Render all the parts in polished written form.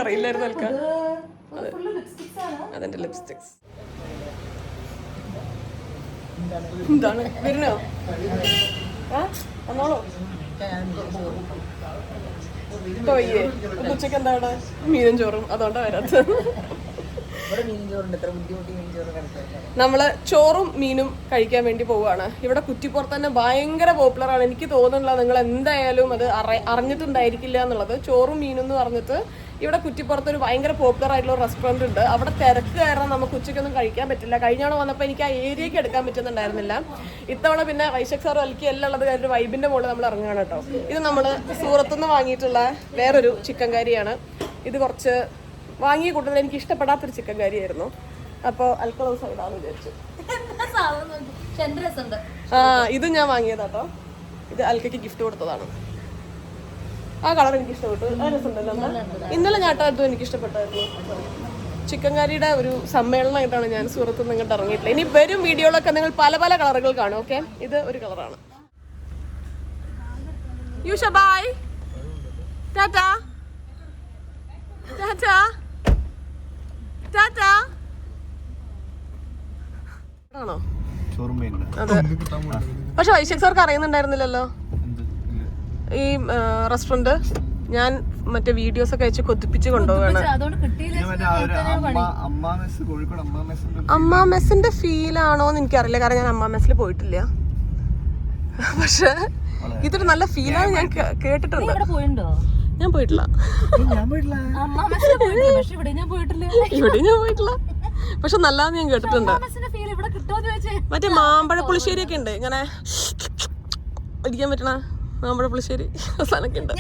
അറിയില്ലായിരുന്നു അൽക്ക. അതെന്റെ ലിപ്സ്റ്റിക്സ്. എന്താണ് വരുന്നോ? വന്നോളൂ. പോയേ ഉച്ചക്ക് എന്താ അവിടെ? മീനും ചോറും. അതുകൊണ്ടാ വരാത്തത്. നമ്മള് ചോറും മീനും കഴിക്കാൻ വേണ്ടി പോവുകയാണ്. ഇവിടെ കുറ്റിപ്പുറത്ത് തന്നെ ഭയങ്കര പോപ്പുലർ ആണ്. എനിക്ക് തോന്നുന്നില്ല നിങ്ങൾ എന്തായാലും അത് അറിഞ്ഞിട്ടുണ്ടായിരിക്കില്ല എന്നുള്ളത്. ചോറും മീനും എന്ന് പറഞ്ഞിട്ട് ഇവിടെ കുറ്റിപ്പുറത്ത് ഒരു ഭയങ്കര പോപ്പുലർ ആയിട്ടുള്ള റെസ്റ്റോറൻറ്റ് ഉണ്ട്. അവിടെ തിരക്ക് കാരണം നമുക്ക് ഉച്ചയ്ക്കൊന്നും കഴിക്കാൻ പറ്റില്ല. കഴിഞ്ഞ തവണ വന്നപ്പോൾ എനിക്ക് ആ ഏരിയയ്ക്ക് എടുക്കാൻ പറ്റുന്നുണ്ടായിരുന്നില്ല. ഇത്തവണ പിന്നെ വൈശാഖ് സാറും അൽക്കി എല്ലാം ഉള്ളത് ഒരു വൈബിന്റെ മുകളിൽ നമ്മൾ ഇറങ്ങുകയാണ് കേട്ടോ. ഇത് നമ്മൾ സൂറത്തുനിന്ന് വാങ്ങിയിട്ടുള്ള വേറൊരു ചിക്കൻ കറിയാണ്. ഇത് കുറച്ച് വാങ്ങിയ കൂട്ടത്തിൽ എനിക്ക് ഇഷ്ടപ്പെടാത്തൊരു ചിക്കൻ കറിയായിരുന്നു. അപ്പോൾ അൽക്കളവ് സൈഡാന്ന് വിചാരിച്ചു. ഇത് ഞാൻ വാങ്ങിയതാട്ടോ. ഇത് അൽക്കയ്ക്ക് ഗിഫ്റ്റ് കൊടുത്തതാണ്. ആ കളർ എനിക്ക് ഇഷ്ടപ്പെട്ടു. ആ രസമുണ്ടല്ലോ. ഇന്നലെ ഞാട്ടായിട്ടും എനിക്ക് ഇഷ്ടപ്പെട്ടായിരുന്നു. ചിക്കൻ കറിയുടെ ഒരു സമ്മേളനമായിട്ടാണ് ഞാൻ സൂറത്ത് നിന്ന് ഇങ്ങോട്ട് ഇറങ്ങിയിട്ടില്ല. ഇനി വരും വീഡിയോകളൊക്കെ നിങ്ങൾ പല പല കളറുകൾ കാണും. ഓക്കെ, ഇത് ഒരു കളറാണ്. യൂഷ ബൈ, ടാറ്റാ ടാറ്റാ ടാറ്റാ. ആണോ? അതെ. പക്ഷെ വൈശാഖ് സാർക്ക് അറിയുന്നുണ്ടായിരുന്നില്ലല്ലോ ഈ റെസ്റ്റോറന്റ്. ഞാൻ മറ്റേ വീഡിയോസ് ഒക്കെ അയച്ച് കൊതിപ്പിച്ച് കൊണ്ടുപോവാണ്. അമ്മാ മെസ്സിന്റെ ഫീൽ ആണോന്ന് എനിക്കറിയില്ല, കാരണം ഞാൻ അമ്മാ മെസ്സിൽ പോയിട്ടില്ല. പക്ഷെ ഇതൊരു നല്ല ഫീലാണ് ഞാൻ കേട്ടിട്ടുണ്ട്. ഞാൻ പോയിട്ടില്ല. ഇവിടെ ഞാൻ പോയിട്ടില്ല. പക്ഷെ നല്ലതെന്ന് ഞാൻ കേട്ടിട്ടുണ്ട്. മറ്റേ മാമ്പഴ പുളിശ്ശേരി ഒക്കെ ഉണ്ട്, ഇങ്ങനെ ഇരിക്കാൻ പറ്റണ മാമ്പഴ പുളിശ്ശേരി സാധനമൊക്കെ ഉണ്ട്.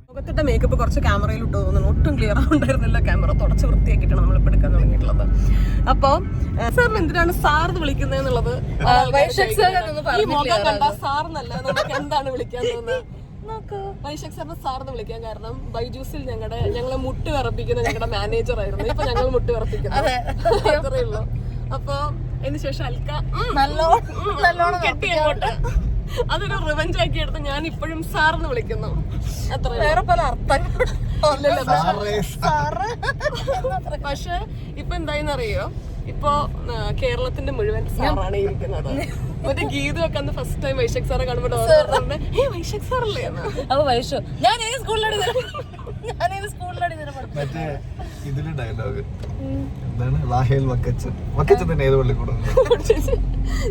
മുഖത്തിട്ട മേക്കപ്പ് കുറച്ച് ക്യാമറയിൽ ഇട്ട് തോന്നുന്നു. ഒട്ടും ക്ലിയർ ആവുണ്ടായിരുന്നില്ല. ക്യാമറ തുടച്ച് വൃത്തിയാക്കിയിട്ടാണ് നമ്മളിപ്പോൾ എടുക്കാൻ തുടങ്ങിയിട്ടുള്ളത്. അപ്പോൾ സാറിന് എന്തിനാണ് സാറിന് വിളിക്കുന്നത് എന്നുള്ളത് ഈ മുഖം കണ്ട സാറിനല്ല നമുക്ക് എന്താണ് വിളിക്കാൻ തോന്നുന്നത്. വൈശാഖ് സാറിന് സാറിന് വിളിക്കാൻ കാരണം ബൈജൂസിൽ ഞങ്ങളെ മുട്ട് വിറപ്പിക്കുന്ന ഞങ്ങളുടെ മാനേജർ ആയിരുന്നു. ഇപ്പൊ ഞങ്ങൾ മുട്ട് വിറപ്പിക്കുന്നത് അത്രേ ഉള്ളൂ. അപ്പൊ അതിന് ശേഷം അൽക്ക നല്ലോണം കെട്ടിയങ്ങോട്ട് അതൊരു റിവഞ്ച് ആക്കി എടുത്ത് ഞാൻ ഇപ്പോഴും സാറിന് വിളിക്കുന്നു. അത്ര വേറെ പല അർത്ഥങ്ങൾ. പക്ഷെ ഇപ്പൊ എന്തായെന്നറിയോ, ഇപ്പൊ കേരളത്തിന്റെ മുഴുവൻ സാറാണ് ഇരിക്കുന്നത്. മറ്റേ ഗീതമൊക്കെ അന്ന് ഫസ്റ്റ് ടൈം വൈശാഖ് സാറെ കാണുമ്പോൾ വൈശാഖ് സാറല്ലേ അപ്പൊ വൈശോ ഞാൻ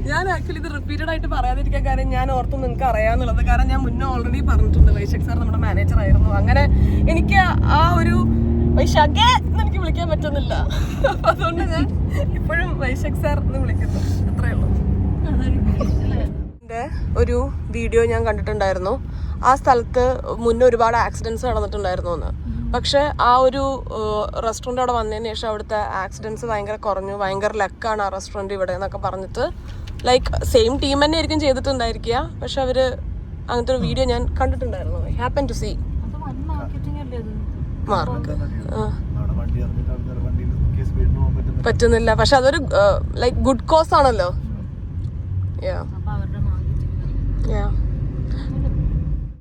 ഞാൻ ആക്ച്വലി ഇത് റിപ്പീറ്റഡ് ആയിട്ട് പറയാതിരിക്കാൻ കാര്യം ഞാൻ ഓർത്തു നിങ്ങൾക്ക് അറിയാന്നുള്ളത്. കാരണം ഞാൻ മുന്നേ ഓൾറെഡി പറഞ്ഞിട്ടുണ്ട് വൈശാഖ് സാർ നമ്മുടെ മാനേജർ ആയിരുന്നു. അങ്ങനെ എനിക്ക് ആ ഒരു വൈശാഖേ എനിക്ക് വിളിക്കാൻ പറ്റുന്നില്ല. അതുകൊണ്ട് ഞാൻ ഇപ്പോഴും വൈശാഖ് സാർ എന്ന് വിളിക്കുന്നു. അത്രേ ഉള്ളൂ. ഒരു വീഡിയോ ഞാൻ കണ്ടിട്ടുണ്ടായിരുന്നു. ആ സ്ഥലത്ത് മുന്നേ ഒരുപാട് ആക്സിഡൻസ് നടന്നിട്ടുണ്ടായിരുന്നു എന്ന്. പക്ഷെ ആ ഒരു റെസ്റ്റോറൻറ്റ് അവിടെ വന്നതിന് ശേഷം അവിടുത്തെ ആക്സിഡൻസ് ഭയങ്കര കുറഞ്ഞു. ഭയങ്കര ലക്കാണ് ആ റെസ്റ്റോറൻറ്റ് ഇവിടെ എന്നൊക്കെ പറഞ്ഞിട്ട്, ലൈക്ക് സെയിം ടീം തന്നെ ആയിരിക്കും ചെയ്തിട്ടുണ്ടായിരിക്കുക. പക്ഷെ അവര് അങ്ങനത്തെ ഒരു വീഡിയോ ഞാൻ കണ്ടിട്ടുണ്ടായിരുന്നു. ഹാപ്പൻ ടു സീ മാർക്ക് പറ്റുന്നില്ല. പക്ഷെ അതൊരു ലൈക്ക് ഗുഡ് കോസ് ആണല്ലോ.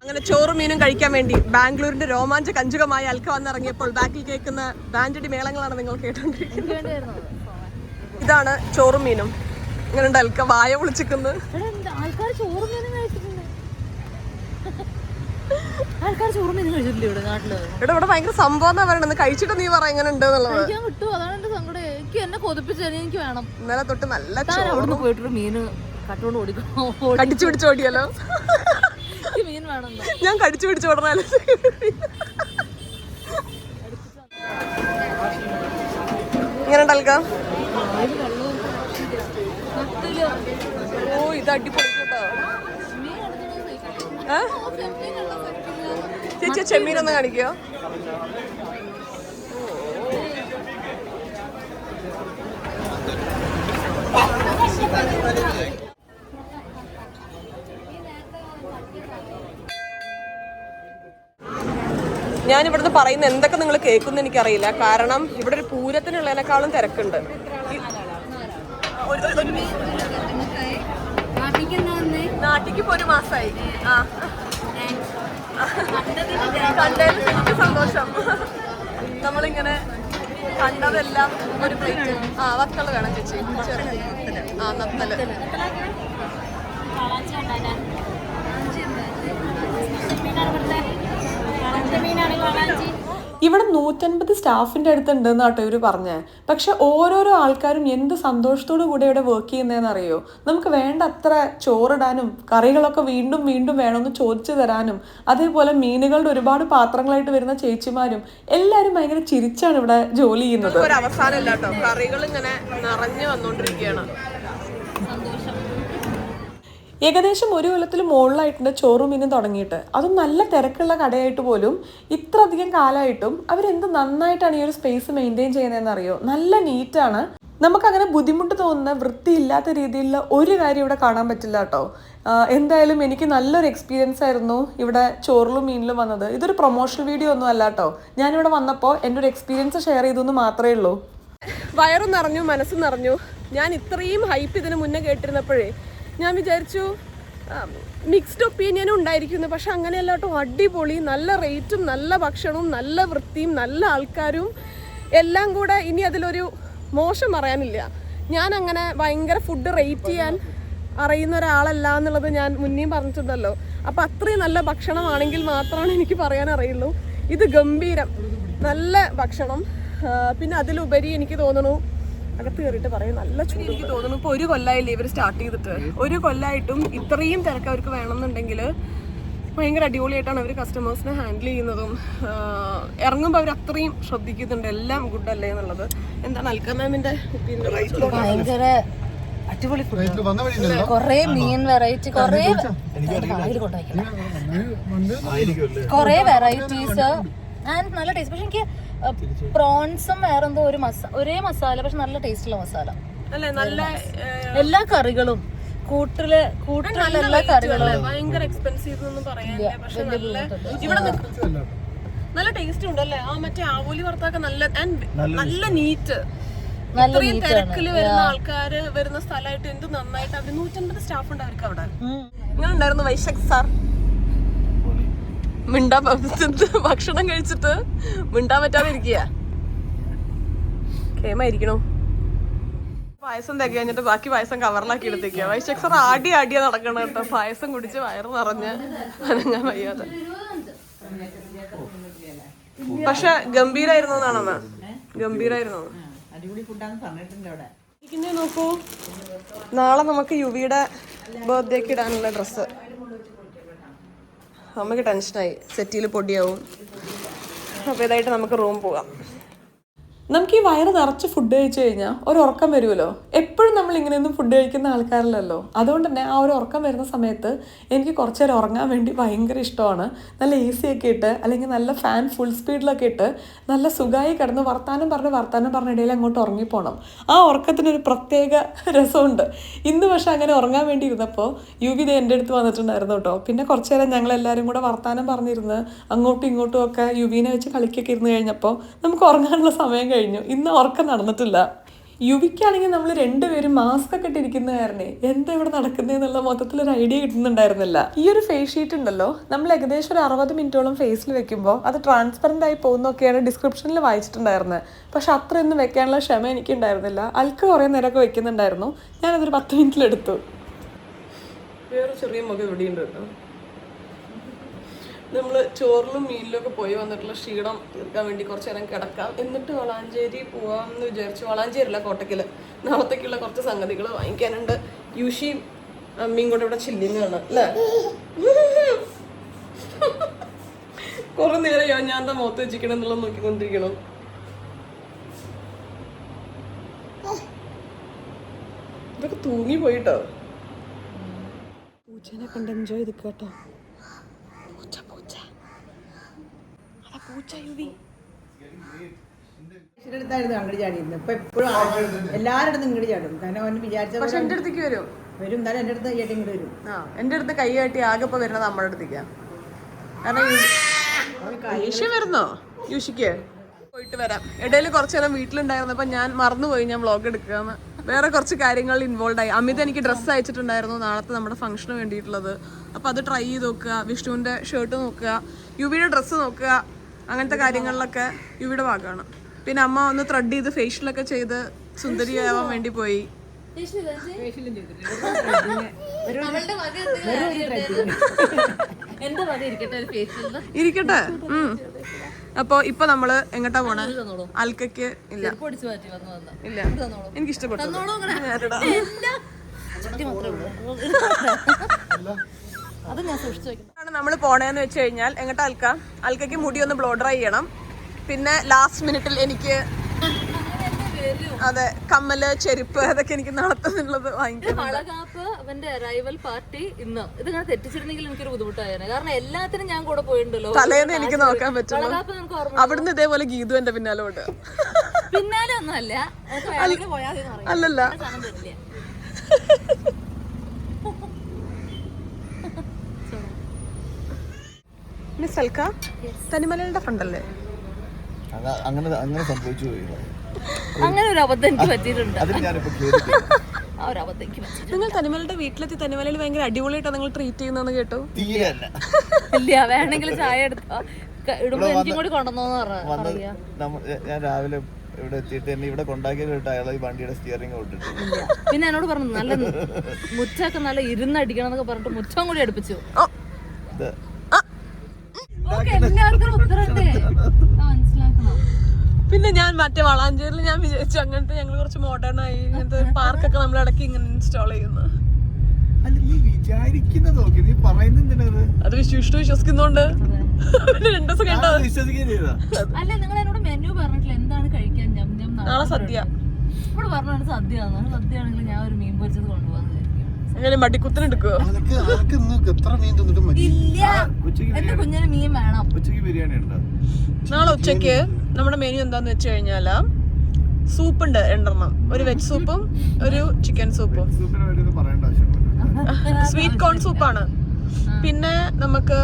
അങ്ങനെ ചോറും മീനും കഴിക്കാൻ വേണ്ടി ബാംഗ്ലൂരിന്റെ രോമാഞ്ച കഞ്ചുകമായി അൽക്ക വന്നിറങ്ങിയപ്പോൾ ബാക്കിൽ കേൾക്കുന്ന ബാൻഡടി മേളങ്ങളാണ് നിങ്ങൾ കേട്ടോണ്ടിരിക്കുന്നത്. ഇതാണ് ചോറും മീനും. ഇങ്ങനെ അൽക്ക വായ വിളിച്ചിരിക്കുന്നത്. ഇവിടെ ഇവിടെ ഭയങ്കര സംഭവം എന്നാ പറയണത്. കഴിച്ചിട്ട് നീ പറ എങ്ങനെ ഉണ്ട് എന്നുള്ളത്. ഇന്നലെ തൊട്ട് നല്ല പോയിട്ടൊരു മീന് കടിച്ചു പിടിച്ചോടിയാലോ. ഞാൻ കടിച്ചു പിടിച്ചോടണല്ലോ. ഇങ്ങനെ ഉണ്ടൽക്കാം. ഓ ഇത് അടിപൊളിക്കട്ടോ. ചേച്ചി ചെമ്മീനൊന്ന് കാണിക്കോ? ഞാൻ ഇവിടുന്ന് പറയുന്ന എന്തൊക്കെ നിങ്ങൾ കേൾക്കുന്ന എനിക്കറിയില്ല. കാരണം ഇവിടെ ഒരു പൂരത്തിനുള്ളതിനേക്കാളും തിരക്കുണ്ട്. നാട്ടിക്ക് ഇപ്പൊ 1 മാസമായി. കണ്ടതിൽ എനിക്ക് സന്തോഷം. നമ്മളിങ്ങനെ കണ്ടതെല്ലാം ഒരു പ്ലേറ്റ്. വത്തള് വേണം ചേച്ചി. നത്തല്. ഇവിടെ 150 സ്റ്റാഫിൻ്റെ അടുത്തുണ്ടെന്ന് കേട്ടോ ഇവർ പറഞ്ഞേ. പക്ഷെ ഓരോരോ ആൾക്കാരും എന്ത് സന്തോഷത്തോടു കൂടെ ഇവിടെ വർക്ക് ചെയ്യുന്നതെന്ന് അറിയോ? നമുക്ക് വേണ്ട അത്ര ചോറിടാനും കറികളൊക്കെ വീണ്ടും വീണ്ടും വേണമെന്ന് ചോദിച്ചു തരാനും അതേപോലെ മീനുകളുടെ ഒരുപാട് പാത്രങ്ങളായിട്ട് വരുന്ന ചേച്ചിമാരും എല്ലാവരും ഭയങ്കര ചിരിച്ചാണ് ഇവിടെ ജോലി ചെയ്യുന്നത്. ഒരു അവസാനം ഇല്ല കേട്ടോ, കറികൾ ഇങ്ങനെ നിറഞ്ഞു വന്നുകൊണ്ടിരിക്കുകയാണ്. ഏകദേശം 1 കൊല്ലത്തിൽ മുകളിലായിട്ടുണ്ട് ചോറും മീനും തുടങ്ങിയിട്ട്. അതും നല്ല തിരക്കുള്ള കടയായിട്ട് പോലും ഇത്ര അധികം കാലമായിട്ടും അവരെന്ത് നന്നായിട്ടാണ് ഈ ഒരു സ്പേസ് മെയിൻറ്റെയിൻ ചെയ്യുന്നതെന്ന് അറിയോ? നല്ല നീറ്റാണ്. നമുക്കങ്ങനെ ബുദ്ധിമുട്ട് തോന്നുന്ന വൃത്തിയില്ലാത്ത രീതിയിലുള്ള ഒരു കാര്യം ഇവിടെ കാണാൻ പറ്റില്ല കേട്ടോ. എന്തായാലും എനിക്ക് നല്ലൊരു എക്സ്പീരിയൻസ് ആയിരുന്നു ഇവിടെ ചോറിലും മീനിലും വന്നത്. ഇതൊരു പ്രൊമോഷണൽ വീഡിയോ ഒന്നും അല്ല കേട്ടോ. ഞാനിവിടെ വന്നപ്പോൾ എൻ്റെ ഒരു എക്സ്പീരിയൻസ് ഷെയർ ചെയ്തെന്ന് മാത്രമേ ഉള്ളൂ. വയറും നിറഞ്ഞു, മനസ്സും നിറഞ്ഞു. ഞാൻ ഇത്രയും ഹൈപ്പ് ഇതിന് മുന്നേ കേട്ടിരുന്നപ്പോഴേ ഞാൻ വിചാരിച്ചു മിക്സ്ഡ് ഒപ്പീനിയനും ഉണ്ടായിരിക്കുന്നു. പക്ഷെ അങ്ങനെയല്ല കേട്ടോ, അടിപൊളി. നല്ല റേറ്റും നല്ല ഭക്ഷണവും നല്ല വൃത്തിയും നല്ല ആൾക്കാരും എല്ലാം കൂടെ. ഇനി അതിലൊരു മോശം പറയാനില്ല. ഞാൻ അങ്ങനെ ഭയങ്കര ഫുഡ് റേറ്റ് ചെയ്യാൻ അറിയുന്ന ഒരാളല്ല എന്നുള്ളത് ഞാൻ മുന്നേയും പറഞ്ഞിട്ടുണ്ടല്ലോ. അപ്പം അത്രയും നല്ല ഭക്ഷണമാണെങ്കിൽ മാത്രമാണ് എനിക്ക് പറയാൻ അറിയുള്ളൂ. ഇത് ഗംഭീരം, നല്ല ഭക്ഷണം. പിന്നെ അതിലുപരി എനിക്ക് തോന്നുന്നു, അകത്ത് കയറിയിട്ട് പറയും, നല്ല ചൂട്. എനിക്ക് തോന്നുന്നു ഇപ്പോൾ 1 കൊല്ലമായില്ലേ ഇവർ സ്റ്റാർട്ട് ചെയ്തിട്ട്. 1 കൊല്ലമായിട്ടും ഇത്രയും തിരക്ക് അവർക്ക് വേണമെന്നുണ്ടെങ്കിൽ ഭയങ്കര അടിപൊളിയായിട്ടാണ് അവർ കസ്റ്റമേഴ്സിനെ ഹാൻഡിൽ ചെയ്യുന്നതും. ഇറങ്ങുമ്പോൾ അവർ അത്രയും ശ്രദ്ധിക്കുന്നുണ്ട് എല്ലാം ഗുഡ് അല്ലേ എന്നുള്ളത്. എന്താണ് അൽക്ക മാമിന്റെ ഭയങ്കര അടിപൊളി ഫുഡ്, കൊറേ മീൻ വെറൈറ്റി, കൊറേ വെറൈറ്റീസ് ആൻഡ് നല്ല ടേസ്റ്റ്. പക്ഷെ എനിക്ക് പ്രോൺസും വേറെന്തോ ഒരേ മസാല, പക്ഷെ നല്ല ടേസ്റ്റുള്ള മസാല. നല്ല എല്ലാ കറികളും കൂട്ടിലെ എല്ലാ കറികളും ഭയങ്കര എക്സ്പെൻസീവ് ഒന്നും പറയാനില്ല. പക്ഷെ നല്ല ടേസ്റ്റ് ഉണ്ടല്ലേ. മറ്റേ ആവോലി വറുത്തൊക്കെ നല്ല നീറ്റ്. ഇത്രയും തിരക്കില് വരുന്ന ആൾക്കാര് വരുന്ന സ്ഥലമായിട്ട് എന്ത് നന്നായിട്ട് അവര് 150 സ്റ്റാഫ് ഉണ്ട് അവർക്ക് അവിടെ. ഇങ്ങനെ ഉണ്ടായിരുന്നു വൈശാഖ് സാർ. ഭക്ഷണം കഴിച്ചിട്ട് മിണ്ടാൻ പറ്റാതെ ഇരിക്കുക. കേമായിരിക്കണോ? പായസം തികഞ്ഞിട്ട് ബാക്കി പായസം കവറിലാക്കി എടുത്തേക്കുക. വൈശാഖ് സാർ ആടിയാ നടക്കണം കേട്ടോ. പായസം കുടിച്ച് വയറ് നിറഞ്ഞ് അനങ്ങാൻ വയ്യാതെ. പക്ഷെ ഗംഭീരായിരുന്നു എന്നാണെന്ന്. ഗംഭീരായിരുന്നു. നോക്കൂ, നാളെ നമുക്ക് യുവിയുടെ ബർത്ത്ഡേക്ക് ഇടാനുള്ള ഡ്രസ്സ്. അമ്മയ്ക്ക് ടെൻഷനായി, സെറ്റിയിൽ പൊടിയാവും. അപ്പോൾ ഇതായിട്ട് നമുക്ക് റൂം പോകാം. നമുക്ക് ഈ വയറ് നിറച്ച് ഫുഡ് കഴിച്ചു കഴിഞ്ഞാൽ ഒരു ഉറക്കം വരുമല്ലോ. എപ്പോഴും നമ്മൾ ഇങ്ങനെയൊന്നും ഫുഡ് കഴിക്കുന്ന ആൾക്കാരല്ലല്ലോ. അതുകൊണ്ട് തന്നെ ആ ഒരു ഉറക്കം വരുന്ന സമയത്ത് എനിക്ക് കുറച്ച് നേരം ഉറങ്ങാൻ വേണ്ടി ഭയങ്കര ഇഷ്ടമാണ്. നല്ല AC ഒക്കെ ഇട്ട്, അല്ലെങ്കിൽ നല്ല ഫാൻ ഫുൾ സ്പീഡിലൊക്കെ ഇട്ട് നല്ല സുഖമായി കിടന്ന് വർത്താനം പറഞ്ഞ ഇടയിൽ അങ്ങോട്ട് ഉറങ്ങിപ്പോണം. ആ ഉറക്കത്തിനൊരു പ്രത്യേക രസമുണ്ട്. ഇന്ന് പക്ഷെ അങ്ങനെ ഉറങ്ങാൻ വേണ്ടി ഇരുന്നപ്പോൾ യുവി എൻ്റെ അടുത്ത് വന്നിട്ടുണ്ടായിരുന്നു കേട്ടോ. പിന്നെ കുറച്ച് നേരം ഞങ്ങളെല്ലാവരും കൂടെ വർത്താനം പറഞ്ഞിരുന്ന് അങ്ങോട്ടും ഇങ്ങോട്ടും ഒക്കെ യുവിനെ വെച്ച് കളിക്കൊക്കെ ഇരുന്ന് കഴിഞ്ഞപ്പോൾ നമുക്ക് ഉറങ്ങാനുള്ള സമയം കഴിഞ്ഞു. ഇന്ന് ഉറക്കം നടന്നിട്ടില്ല. യുവിക്കാണെങ്കിൽ നമ്മൾ രണ്ടുപേരും മാസ്ക് ഒക്കെ ഇട്ടിരിക്കുന്ന കാരണേ എന്താ ഇവിടെ നടക്കുന്നതെന്നുള്ള മൊത്തത്തിലൊരു ഐഡിയ കിട്ടുന്നുണ്ടായിരുന്നില്ല. ഈ ഒരു ഫേസ് ഷീറ്റ് ഉണ്ടല്ലോ, നമ്മൾ ഏകദേശം ഒരു 60 മിനിറ്റോളം ഫേസിൽ വെക്കുമ്പോൾ അത് ട്രാൻസ്പെറൻ്റ് ആയി പോകുന്നൊക്കെയാണ് ഡിസ്ക്രിപ്ഷനിൽ വായിച്ചിട്ടുണ്ടായിരുന്നത്. പക്ഷെ അത്രയൊന്നും വെക്കാനുള്ള ക്ഷമ എനിക്കുണ്ടായിരുന്നില്ല. അൽക്ക് കുറേ നേരമൊക്കെ വെക്കുന്നുണ്ടായിരുന്നു. ഞാനതൊരു 10 മിനിറ്റിലെടുത്തു. വേറെ ചെറിയ മുഖം ഇവിടെയുണ്ട് കേട്ടോ. നമ്മൾ ചോറിലും മീനിലൊക്കെ പോയി വന്നിട്ടുള്ള ക്ഷീണം തീർക്കാൻ വേണ്ടി കുറച്ച് നേരം കിടക്കാം. എന്നിട്ട് വളാഞ്ചേരി പോവാമെന്ന് വിചാരിച്ചു. വളാഞ്ചേരിയല്ല, കോട്ടയ്ക്കൽ. നാളത്തേക്കുള്ള കുറച്ച് സംഗതികൾ വാങ്ങിക്കാനുണ്ട്. യൂഷിയും അമ്മയും കൂടെ ഇവിടെ ചില്ലിങ്ങാണ് അല്ലേ. കുറെ നേരം ഞാൻ എന്താ മുഖത്ത് വെച്ചിരിക്കണം എന്നുള്ളത് നോക്കിക്കൊണ്ടിരിക്കണം. ഇതൊക്കെ തൂങ്ങി പോയിട്ടോ. പൂച്ചേനെ കണ്ട് എൻജോയ് ചെയ്ത് കേട്ടോ. അങ്ങോട്ട് ചാടിയിരുന്നു. ഇപ്പൊ എപ്പോഴും എല്ലാവരുടെ ഇങ്ങോട്ട് ചാടും. കാരണം അവന് വിചാരിച്ച പക്ഷെ എന്റെ അടുത്തേക്ക് വരും. എന്തായാലും എന്റെ അടുത്ത് ചേട്ടി ഇങ്ങോട്ട് വരും. എന്റെ അടുത്ത് കൈ കാട്ടി ആകെ ഇപ്പൊ വരുന്നത് നമ്മുടെ അടുത്തേക്കാ. കാരണം ദേഷ്യം വരുന്നോ യൂഷിക്ക്? പോയിട്ട് വരാം. ഇടയിൽ കുറച്ചു നേരം വീട്ടിലുണ്ടായിരുന്നപ്പോൾ ഞാൻ മറന്നുപോയി ഞാൻ വ്ളോഗ് എടുക്കുകയെന്ന്. വേറെ കുറച്ച് കാര്യങ്ങളിൽ ഇൻവോൾവ് ആയി. അമിത് എനിക്ക് ഡ്രസ്സ് അയച്ചിട്ടുണ്ടായിരുന്നു നാളത്തെ നമ്മുടെ ഫംഗ്ഷന് വേണ്ടിയിട്ടുള്ളത്. അപ്പോൾ അത് ട്രൈ ചെയ്ത് നോക്കുക, വിഷ്ണുവിൻ്റെ ഷർട്ട് നോക്കുക, യുവിയുടെ ഡ്രസ്സ് നോക്കുക, അങ്ങനത്തെ കാര്യങ്ങളിലൊക്കെ യുവിയുടെ ഭാഗമാണ്. പിന്നെ അമ്മ ഒന്ന് ത്രെഡ് ചെയ്ത് ഫേഷ്യലൊക്കെ ചെയ്ത് സുന്ദരിയാവാൻ വേണ്ടി പോയി. ഇരിക്കട്ടെ. അപ്പൊ ഇപ്പൊ നമ്മള് എങ്ങോട്ടാ പോണേ? അൽക്കയ്ക്ക് ഇല്ല ഇല്ല എനിക്ക് ഇഷ്ടപ്പെട്ടു. നമ്മള് പോണേന്ന് വെച്ച് കഴിഞ്ഞാൽ എങ്ങോട്ടാ അൽക്കയ്ക്ക് മുടി ഒന്ന് ബ്ലോ ഡ്രൈ ചെയ്യണം. പിന്നെ ലാസ്റ്റ് മിനിറ്റിൽ എനിക്ക് അതെ കമ്മല് ചെരുപ്പ് അതൊക്കെ എനിക്ക് നടത്തുന്നുള്ളത് വാങ്ങിക്കണം. അവന്റെ അറൈവൽ പാർട്ടി ഇന്ന് ഇത് ഞാൻ തെറ്റിച്ചിരുന്നെങ്കിൽ എനിക്കൊരു ബുദ്ധിമുട്ടായിരുന്നു. കാരണം എല്ലാത്തിനും ഞാൻ കൂടെ പോയിട്ടുണ്ടല്ലോ. തലേന്ന് എനിക്ക് നോക്കാൻ പറ്റുള്ളൂ. അവിടുന്ന് ഇതേപോലെ ഗീതു എന്റെ പിന്നാലെ ഉണ്ട്. പിന്നാലെ ഒന്നും അല്ല, അല്ലല്ല മിസ് അൽക്ക തനിമലയുടെ ഫ്രണ്ടല്ലേ? അങ്ങനെ സംഭവിച്ചു പോയി. അങ്ങനെ ഒരു അബദ്ധം എനിക്ക് പറ്റിയിട്ടുണ്ട്. നിങ്ങൾ തനിമലയുടെ വീട്ടിലെത്തി തനിമലയിൽ ഭയങ്കര അടിപൊളിയായിട്ടാണ് നിങ്ങൾ ട്രീറ്റ് ചെയ്യുന്നതെന്ന് കേട്ടു. ഇല്ല വേണമെങ്കിൽ ചായ എടുത്തോ ഇടുമ്പോ എനിക്കും കൂടി കൊണ്ടുവന്നോന്ന് പറയാ. ഞാൻ രാവിലെ ഇവിടെ എത്തിയിട്ട് എന്നെ ഇവിടെ കൊണ്ടാക്കിയിട്ട് അയാൾ ഈ വണ്ടിയുടെ സ്റ്റിയറിംഗ് കൊണ്ടിട്ട് പിന്നെ എന്നോട് പറഞ്ഞു നല്ല മുറ്റൊക്കെ നല്ല ഇരുന്നടിക്കണം എന്നൊക്കെ പറഞ്ഞിട്ട് മുറ്റം കൂടി അടുപ്പിച്ചു. എല്ലാവർക്കും ഉത്തരണ്ടേ മനസ്സിലാക്കണം. പിന്നെ ഞാൻ മറ്റേ വളാഞ്ചേരിയിൽ ഞാൻ വിചാരിച്ചു അങ്ങനത്തെ ഞങ്ങൾ കുറച്ച് മോഡേൺ ആയി ഇങ്ങനത്തെ പാർക്കൊക്കെ നമ്മൾ ഇടയ്ക്ക് ഇങ്ങനെ ഇൻസ്റ്റാൾ ചെയ്യുന്നു. അത് വിശ്വസിക്കുന്നോണ്ട് രണ്ടു ദിവസം കേട്ടോ. അല്ല നിങ്ങൾ എന്നോട് മെനു പറഞ്ഞിട്ടില്ല എന്താണ് കഴിക്കാൻ. നാളെ സദ്യ ഇവിടെ പറഞ്ഞു സദ്യ സദ്യയാണെങ്കിൽ ഞാൻ ഒരു മീൻ പൊരിച്ചത് കൊണ്ടുപോകാൻ അങ്ങനെ മടിക്കുത്തിന് എടുക്കുവോ? ഇല്ല എന്റെ കുഞ്ഞിന് മീൻ വേണം. നാളെ ഉച്ചക്ക് നമ്മുടെ മെനു എന്താന്ന് വെച്ച് കഴിഞ്ഞാല് സൂപ്പ് ഉണ്ട് 2 ഒരു വെജ് സൂപ്പും ഒരു ചിക്കൻ സൂപ്പും. Sweet corn സൂപ്പാണ്. പിന്നെ നമുക്ക്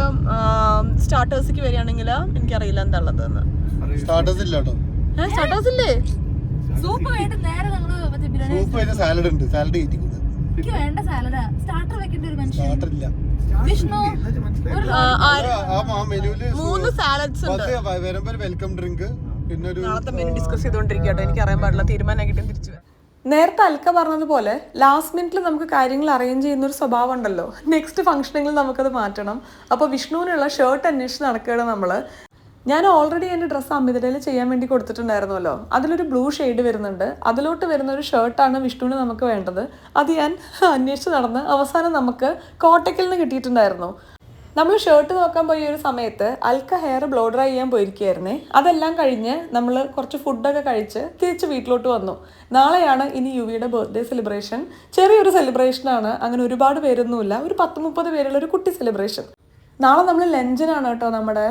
സ്റ്റാർട്ടേഴ്സിക്ക് വരികയാണെങ്കിൽ എനിക്കറിയില്ല എന്താ ഉള്ളതെന്ന്. സ്റ്റാർട്ടേഴ്സ് ഇല്ലേ? സൂപ്പ് വേണ്ട നേരെ സാലഡ് ഉണ്ട്. സാലഡ് എനിക്ക് വേണ്ട സാലഡാ. സ്റ്റാർട്ടർ വെക്കേണ്ട ഒരു മനുഷ്യൻ വിഷ്ണു. 3 സാലഡ്സ് ഉണ്ട്. Welcome drink. പിന്നെ നാളത്തെ മെനു ഡിസ്കസ് ചെയ്തോണ്ടിരിക്കട്ടെ. എനിക്ക് അറിയാൻ പാടില്ല, തീരുമാനമാക്കിയിട്ട് തിരിച്ചു വരാം. നേരത്തെ അൽക്ക പറഞ്ഞതുപോലെ ലാസ്റ്റ് മിനിറ്റിൽ നമുക്ക് കാര്യങ്ങൾ അറേഞ്ച് ചെയ്യുന്ന ഒരു സ്വഭാവം ഉണ്ടല്ലോ. നെക്സ്റ്റ് ഫംഗ്ഷനിൽ നമുക്കത് മാറ്റണം. അപ്പോൾ വിഷ്ണുവിനുള്ള ഷർട്ട് അന്വേഷിച്ച് നടക്കുകയാണ് നമ്മൾ. ഞാൻ ഓൾറെഡി എൻ്റെ ഡ്രസ്സ് അമിതയിൽ ചെയ്യാൻ വേണ്ടി കൊടുത്തിട്ടുണ്ടായിരുന്നല്ലോ. അതിലൊരു ബ്ലൂ ഷെയ്ഡ് വരുന്നുണ്ട്. അതിലോട്ട് വരുന്ന ഒരു ഷർട്ടാണ് വിഷ്ണുവിന് നമുക്ക് വേണ്ടത്. അത് ഞാൻ അന്വേഷിച്ച് നടന്ന് അവസാനം നമുക്ക് കോട്ടയ്ക്കിൽ നിന്ന് കിട്ടിയിട്ടുണ്ടായിരുന്നു. നമ്മൾ ഷർട്ട് നോക്കാൻ പോയ ഒരു സമയത്ത് അൽക്ക ഹെയർ ബ്ലോ ഡ്രൈ ചെയ്യാൻ പോയിരിക്കുകയായിരുന്നേ. അതെല്ലാം കഴിഞ്ഞ് നമ്മൾ കുറച്ച് ഫുഡൊക്കെ കഴിച്ച് തിരിച്ച് വീട്ടിലോട്ട് വന്നു. നാളെയാണ് ഇനി യുവിയുടെ ബർത്ത്ഡേ സെലിബ്രേഷൻ. ചെറിയൊരു സെലിബ്രേഷനാണ്, അങ്ങനെ ഒരുപാട് പേരൊന്നുമില്ല, ഒരു 10-30 പേരുള്ള ഒരു കുട്ടി സെലിബ്രേഷൻ. നാളെ നമ്മൾ ലഞ്ചിനാണ് കേട്ടോ നമ്മുടെ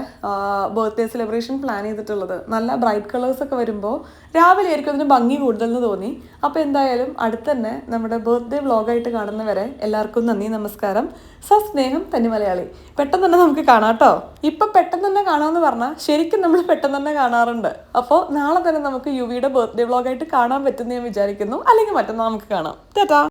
ബർത്ത്ഡേ സെലിബ്രേഷൻ പ്ലാൻ ചെയ്തിട്ടുള്ളത്. നല്ല ബ്രൈറ്റ് കളേഴ്സൊക്കെ വരുമ്പോൾ രാവിലെ ആയിരിക്കും അതിന് ഭംഗി കൂടുതലെന്ന് തോന്നി. അപ്പോൾ എന്തായാലും അടുത്ത് തന്നെ നമ്മുടെ ബർത്ത്ഡേ വ്ളോഗായിട്ട് കാണുന്നവരെ എല്ലാവർക്കും നന്ദി, നമസ്കാരം. സസ്നേഹം തനി മലയാളി. പെട്ടെന്ന് തന്നെ നമുക്ക് കാണാം കേട്ടോ. ഇപ്പം പെട്ടെന്ന് തന്നെ കാണാമെന്ന് പറഞ്ഞാൽ ശരിക്കും നമ്മൾ പെട്ടെന്ന് തന്നെ കാണാറുണ്ട്. അപ്പോൾ നാളെ തന്നെ നമുക്ക് യുവിയുടെ ബർത്ത്ഡേ വ്ളോഗായിട്ട് കാണാൻ പറ്റുമെന്ന് ഞാൻ വിചാരിക്കുന്നു. അല്ലെങ്കിൽ മറ്റന്നാൾ നമുക്ക് കാണാം. ടാറ്റാ.